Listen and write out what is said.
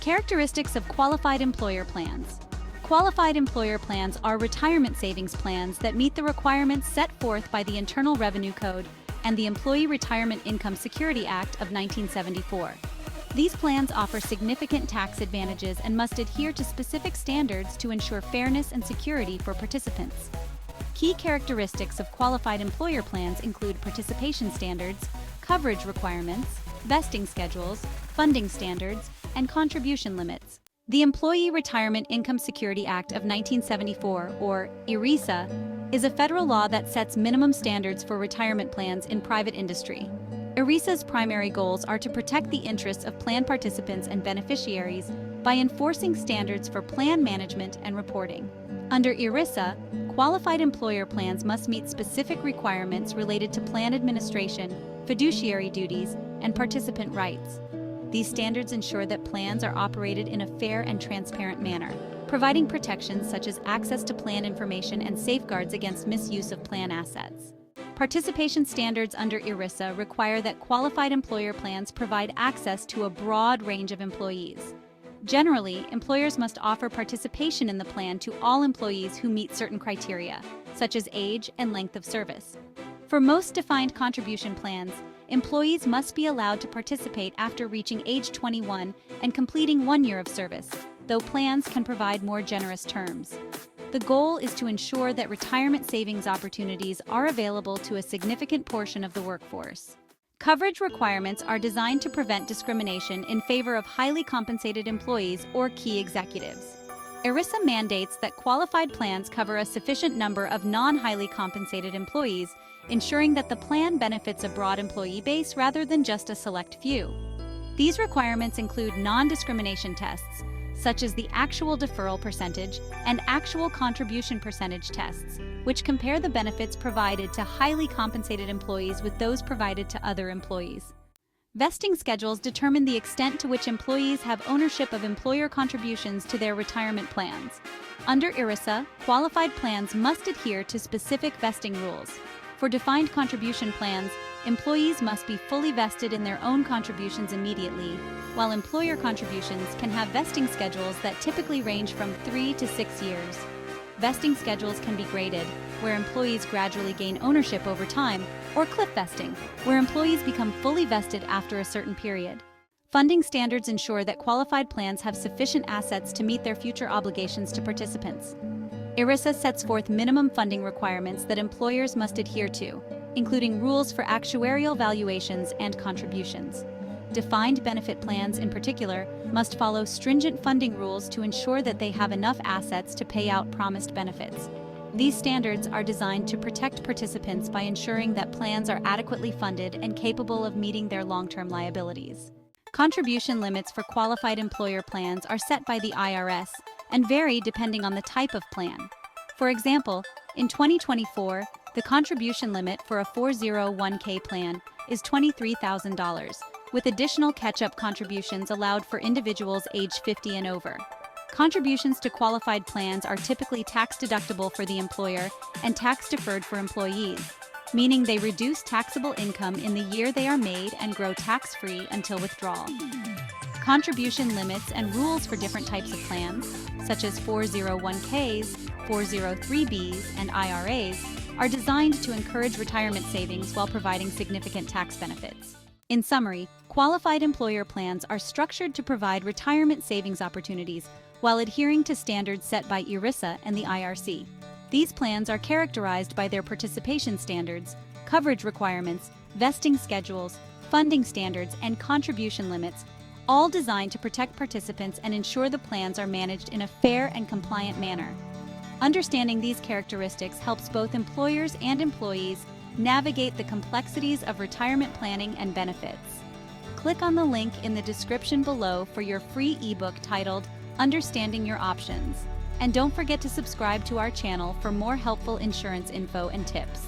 Characteristics of qualified employer plans. Qualified employer plans are retirement savings plans that meet the requirements set forth by the Internal Revenue Code and the Employee Retirement Income Security Act of 1974. These plans offer significant tax advantages and must adhere to specific standards to ensure fairness and security for participants. Key characteristics of qualified employer plans include participation standards, coverage requirements, vesting schedules, funding standards, and contribution limits. The Employee Retirement Income Security Act of 1974, or ERISA, is a federal law that sets minimum standards for retirement plans in private industry. ERISA's primary goals are to protect the interests of plan participants and beneficiaries by enforcing standards for plan management and reporting. Under ERISA, qualified employer plans must meet specific requirements related to plan administration, fiduciary duties, and participant rights. These standards ensure that plans are operated in a fair and transparent manner, providing protections such as access to plan information and safeguards against misuse of plan assets. Participation standards under ERISA require that qualified employer plans provide access to a broad range of employees. Generally, employers must offer participation in the plan to all employees who meet certain criteria, such as age and length of service. For most defined contribution plans, employees must be allowed to participate after reaching age 21 and completing 1 year of service, though plans can provide more generous terms. The goal is to ensure that retirement savings opportunities are available to a significant portion of the workforce. Coverage requirements are designed to prevent discrimination in favor of highly compensated employees or key executives. ERISA mandates that qualified plans cover a sufficient number of non-highly compensated employees, ensuring that the plan benefits a broad employee base rather than just a select few. These requirements include non-discrimination tests, such as the actual deferral percentage and actual contribution percentage tests, which compare the benefits provided to highly compensated employees with those provided to other employees. Vesting schedules determine the extent to which employees have ownership of employer contributions to their retirement plans. Under ERISA, qualified plans must adhere to specific vesting rules. For defined contribution plans, employees must be fully vested in their own contributions immediately, while employer contributions can have vesting schedules that typically range from 3 to 6 years. Vesting schedules can be graded, where employees gradually gain ownership over time, or cliff vesting, where employees become fully vested after a certain period. Funding standards ensure that qualified plans have sufficient assets to meet their future obligations to participants. ERISA sets forth minimum funding requirements that employers must adhere to, including rules for actuarial valuations and contributions. Defined benefit plans, in particular, must follow stringent funding rules to ensure that they have enough assets to pay out promised benefits. These standards are designed to protect participants by ensuring that plans are adequately funded and capable of meeting their long-term liabilities. Contribution limits for qualified employer plans are set by the IRS and vary depending on the type of plan. For example, in 2024, the contribution limit for a 401k plan is $23,000, with additional catch-up contributions allowed for individuals age 50 and over. Contributions to qualified plans are typically tax-deductible for the employer and tax-deferred for employees, meaning they reduce taxable income in the year they are made and grow tax-free until withdrawal. Contribution limits and rules for different types of plans, such as 401ks, 403bs, and IRAs, are designed to encourage retirement savings while providing significant tax benefits. In summary, qualified employer plans are structured to provide retirement savings opportunities while adhering to standards set by ERISA and the IRC. These plans are characterized by their participation standards, coverage requirements, vesting schedules, funding standards, and contribution limits, all designed to protect participants and ensure the plans are managed in a fair and compliant manner. Understanding these characteristics helps both employers and employees navigate the complexities of retirement planning and benefits. Click on the link in the description below for your free ebook titled Understanding Your Options. And don't forget to subscribe to our channel for more helpful insurance info and tips.